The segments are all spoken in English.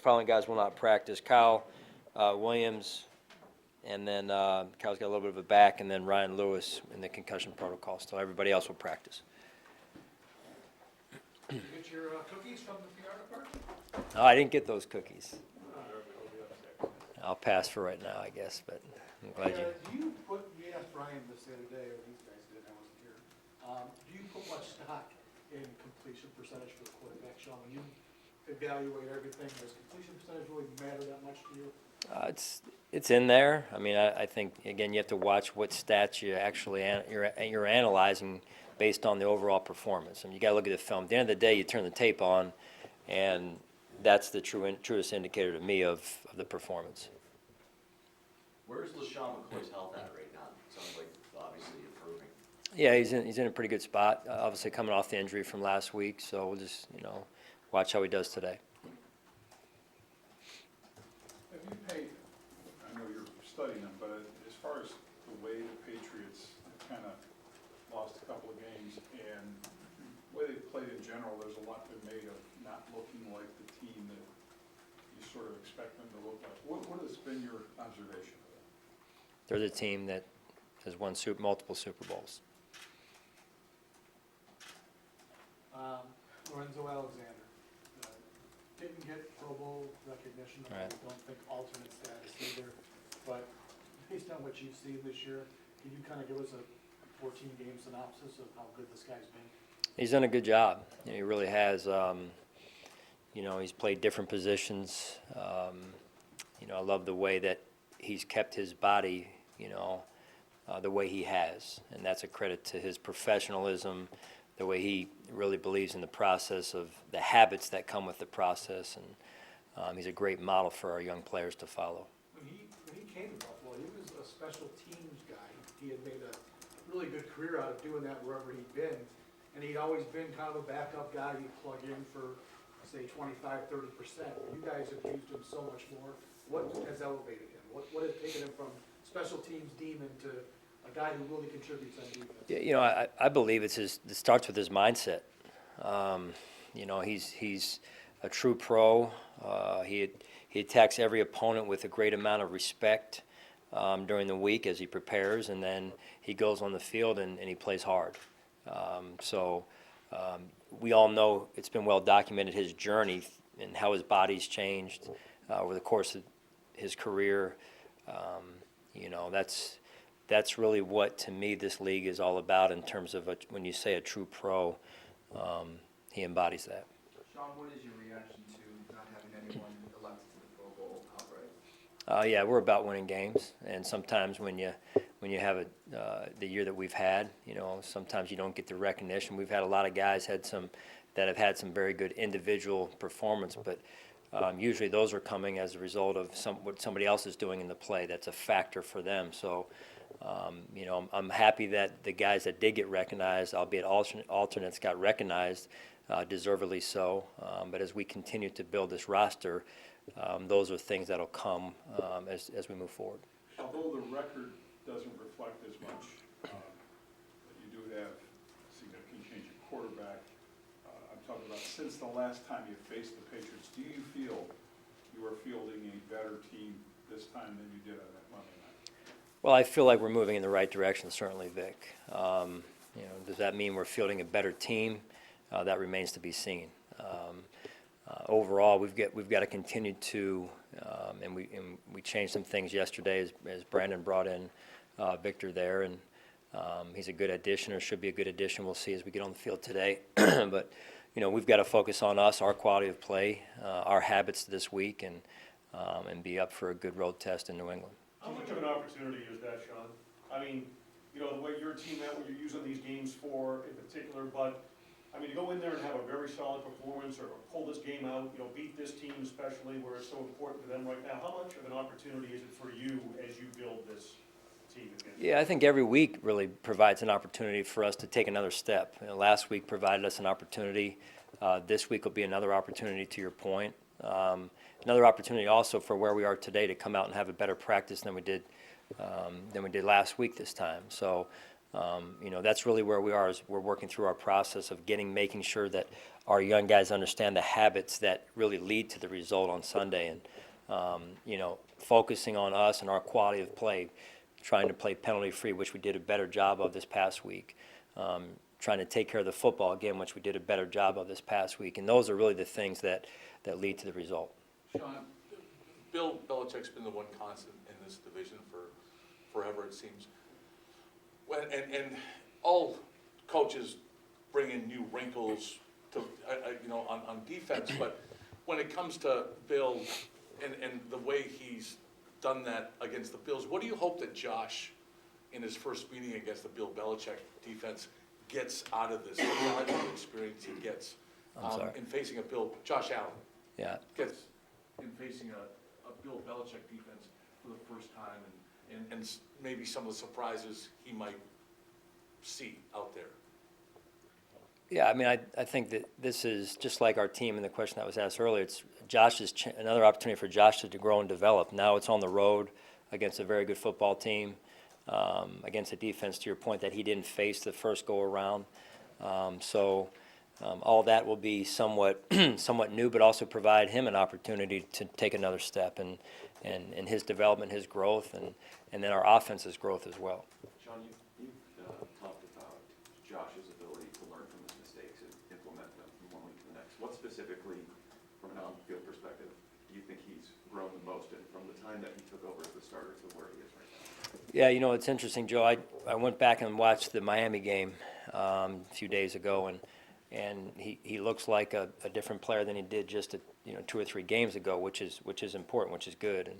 following guys will not practice: Kyle Williams, and then Kyle's got a little bit of a back, and then Ryan Lewis in the concussion protocol. So everybody else will practice. Did you get your cookies from the PR department? No, I didn't get those cookies. I'll pass for right now, I guess, but I'm glad you. Do you put, we asked Brian this the other day, or these guys did, I wasn't here. Do you put much stock in completion percentage for the quarterback, Sean? When you evaluate everything, does completion percentage really matter that much to you? It's in there. I mean, I think, again, you have to watch what stats you actually you're analyzing based on the overall performance. I mean, you got to look at the film. At the end of the day, you turn the tape on, and that's the truest indicator to me of the performance. Where's LaShawn McCoy's health at right now? Sounds like obviously improving. Yeah, he's in a pretty good spot. Obviously coming off the injury from last week, so we'll just watch how he does today. Have you paid, I know you're studying them, but as far as the way the Patriots kind of lost a couple of games and the way they played in general, there's a lot been made of not looking like the team that you sort of expect them to look like. What has been your observation of that? They're the team that has won multiple Super Bowls. Lorenzo Alexander didn't get Pro Bowl recognition. Right. I don't think alternate status either. But based on what you've seen this year, can you kind of give us a 14-game synopsis of how good this guy's been? He's done a good job. He really has. He's played different positions. I love the way that he's kept his body, the way he has. And that's a credit to his professionalism, the way he really believes in the process of the habits that come with the process. And he's a great model for our young players to follow. When he came to Buffalo, he was a special teams guy. He had made a really good career out of doing that wherever he'd been. And he'd always been kind of a backup guy you'd plug in for, say, 25, 30%. You guys have used him so much more. What has elevated him? What has taken him from special teams demon to a guy who really contributes on defense? Yeah, I believe it starts with his mindset. He's a true pro. He attacks every opponent with a great amount of respect during the week as he prepares, and then he goes on the field and he plays hard. We all know it's been well documented, his journey and how his body's changed over the course of his career. That's really what, to me, this league is all about in terms of when you say a true pro, he embodies that. Sean, what is your reaction to not having anyone elected to the Pro Bowl outright? Yeah, we're about winning games, and sometimes when you have the year that we've had, sometimes you don't get the recognition. We've had a lot of guys that have had some very good individual performance, but usually those are coming as a result of what somebody else is doing in the play. That's a factor for them. So, I'm happy that the guys that did get recognized, albeit alternates, got recognized, deservedly so. But as we continue to build this roster, those are things that'll come as we move forward. Although the record doesn't reflect as much, that you do have a significant change in quarterback, I'm talking about since the last time you faced the Patriots, do you feel you are fielding a better team this time than you did on that Monday night? Well, I feel like we're moving in the right direction, certainly, Vic. Does that mean we're fielding a better team? That remains to be seen. Overall, we've got to continue to, and we changed some things yesterday as Brandon brought in Victor there, and he's a good addition, or should be a good addition. We'll see as we get on the field today. But we've got to focus on us, our quality of play, our habits this week, and be up for a good road test in New England. How much of an opportunity is that, Sean? I mean, the way your team at what you're using these games for in particular, but to go in there and have a very solid performance or pull this game out, beat this team especially where it's so important for them right now, how much of an opportunity is it for you as you build this team again? Yeah, I think every week really provides an opportunity for us to take another step. Last week provided us an opportunity. This week will be another opportunity, to your point. Another opportunity also for where we are today to come out and have a better practice than we did last week this time. So That's really where we are, is we're working through our process of making sure that our young guys understand the habits that really lead to the result on Sunday, and focusing on us and our quality of play, trying to play penalty-free, which we did a better job of this past week, trying to take care of the football again, which we did a better job of this past week, and those are really the things that lead to the result. Sean, Bill Belichick's been the one constant in this division for forever, it seems. And all coaches bring in new wrinkles to, on defense, but when it comes to Bill and the way he's done that against the Bills, what do you hope that Josh, in his first meeting against the Bill Belichick defense, gets out of this, what kind of experience he gets in facing Josh Allen? Yeah. Gets in facing a Bill Belichick defense for the first time, and maybe some of the surprises he might see out there. Yeah, I mean, I think that this is just like our team and the question that was asked earlier. It's another opportunity for Josh to grow and develop. Now it's on the road against a very good football team, against a defense, to your point, that he didn't face the first go-around. All that will be somewhat new, but also provide him an opportunity to take another step in his development, his growth, and then our offense's growth as well. Sean, you've talked about Josh's ability to learn from his mistakes and implement them from one week to the next. What specifically, from an on-field perspective, do you think he's grown the most in from the time that he took over as the starter to where he is right now? Yeah, it's interesting, Joe. I went back and watched the Miami game a few days ago, and he looks like a different player than he did just 2 or 3 games ago, which is important, which is good,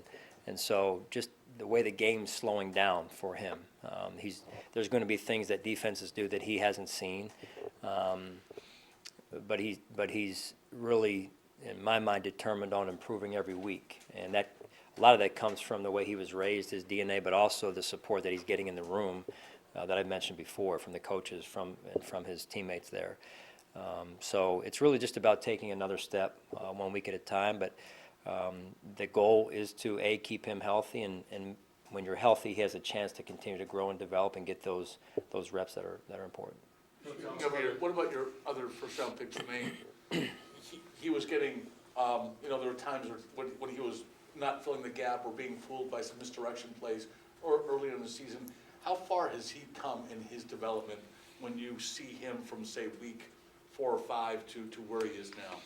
and so just the way the game's slowing down for him. There's going to be things that defenses do that he hasn't seen, but he's really, in my mind, determined on improving every week, and a lot of that comes from the way he was raised, his DNA, but also the support that he's getting in the room that I mentioned before, from the coaches, from his teammates there. So it's really just about taking another step 1 week at a time, but the goal is to, keep him healthy, and when you're healthy, he has a chance to continue to grow and develop and get those reps that are important. What about your other first-round pick, Jermaine? He was getting, there were times when he was not filling the gap or being fooled by some misdirection plays earlier in the season. How far has he come in his development when you see him from, say, week 4 or 5 to where he is now?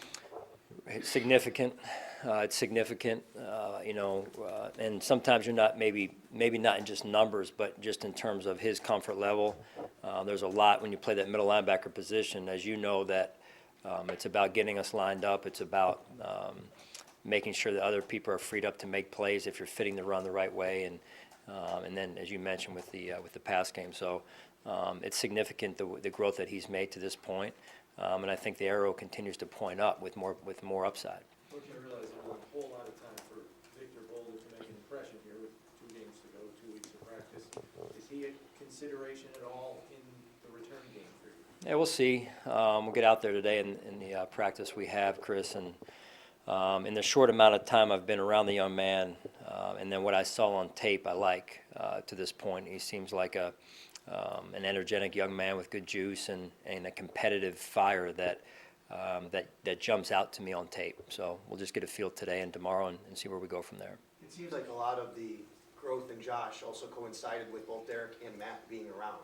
It's significant. It's significant, and sometimes you're not maybe not in just numbers, but just in terms of his comfort level. There's a lot when you play that middle linebacker position, as you know, that it's about getting us lined up. It's about making sure that other people are freed up to make plays if you're fitting the run the right way, and then, as you mentioned, with the pass game. So it's significant, the growth that he's made to this point. And I think the arrow continues to point up with more upside. Coach, I realize there was a whole lot of time for Victor Boulder to make an impression here with 2 games to go, 2 weeks of practice. Is he a consideration at all in the return game for you? Yeah, we'll see. We'll get out there today in the practice we have, Chris, and in the short amount of time I've been around the young man, and then what I saw on tape, I like to this point. He seems like an energetic young man with good juice and a competitive fire that jumps out to me on tape. So we'll just get a feel today and tomorrow and see where we go from there. It seems like a lot of the growth in Josh also coincided with both Derek and Matt being around.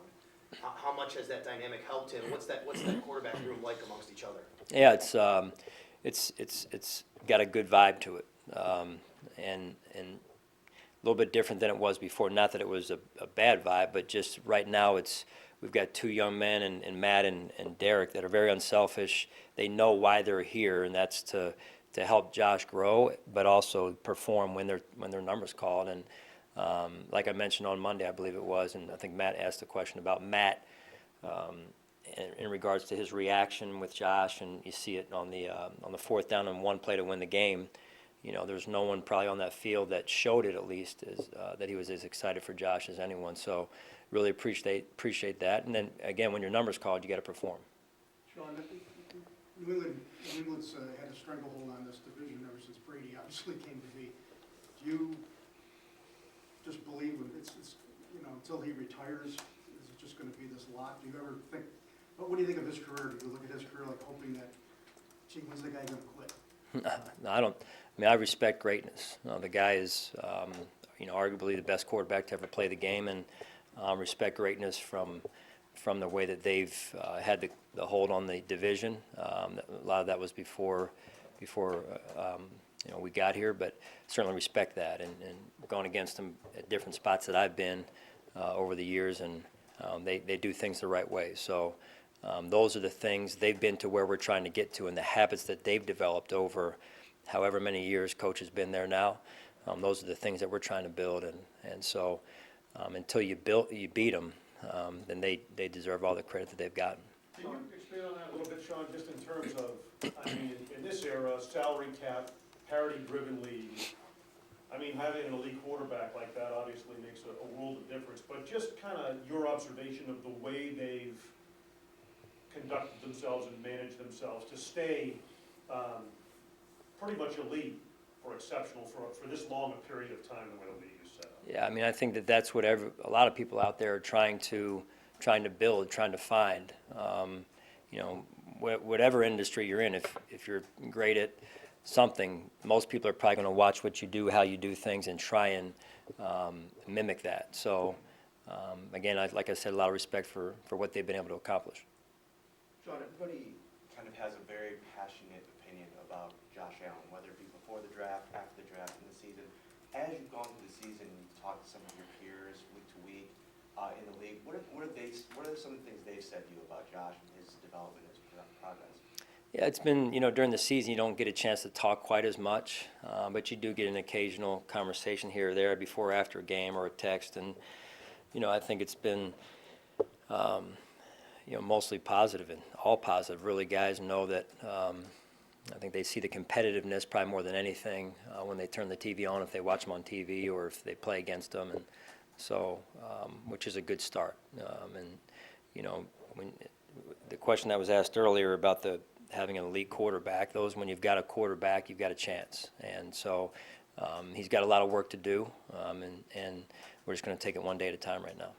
How much has that dynamic helped him? What's that quarterback room like amongst each other? Yeah, it's got a good vibe to it, and a little bit different than it was before. Not that it was a bad vibe, but just right now we've got 2 young men, and Matt and Derek, that are very unselfish. They know why they're here, and that's to help Josh grow, but also perform when their number's called. And like I mentioned on Monday, I believe it was, and I think Matt asked a question about Matt in regards to his reaction with Josh, and you see it on the 4th down and 1 play to win the game. There's no one probably on that field that showed it, at least, that he was as excited for Josh as anyone. So really appreciate that. And then, again, when your number's called, you got to perform. Sean, New England's had a stranglehold on this division ever since Brady obviously came to be. Do you just believe it's until he retires, there's a just gonna be this lot? Do you ever think, what do you think of his career? Do you look at his career like hoping that, gee, when's the guy gonna quit? No, I don't. I mean, I respect greatness. The guy is, arguably the best quarterback to ever play the game, and respect greatness from the way that they've had the hold on the division. A lot of that was before we got here, but certainly respect that, and going against them at different spots that I've been over the years, and they do things the right way. So those are the things they've been to where we're trying to get to, and the habits that they've developed over however many years Coach has been there now. Those are the things that we're trying to build, and so until you beat them, then they deserve all the credit that they've gotten. Can you expand on that a little bit, Sean, just in terms of, I mean, in this era, salary cap, parity-driven league, I mean, having an elite quarterback like that obviously makes a world of difference, but just kind of your observation of the way they've conducted themselves and managed themselves to stay pretty much elite or exceptional for this long a period of time, the way the league is set up. Yeah, I mean, I think that's what a lot of people out there are trying to build, trying to find. Whatever industry you're in, if you're great at something, most people are probably going to watch what you do, how you do things, and try and mimic that. So, again, like I said, a lot of respect for what they've been able to accomplish. John, everybody kind of has a very passionate opinion about Josh Allen, whether it be before the draft, after the draft, in the season. As you've gone through the season, you've talked to some of your peers week to week in the league. What are some of the things they've said to you about Josh and his development, his progress? Yeah, it's been, during the season you don't get a chance to talk quite as much, but you do get an occasional conversation here or there before or after a game or a text, and, I think it's been, mostly positive and all positive. Really, guys know that I think they see the competitiveness probably more than anything when they turn the TV on, if they watch them on TV or if they play against them, and so, which is a good start. When the question that was asked earlier about having an elite quarterback, when you've got a quarterback, you've got a chance. And so he's got a lot of work to do, and we're just going to take it one day at a time right now.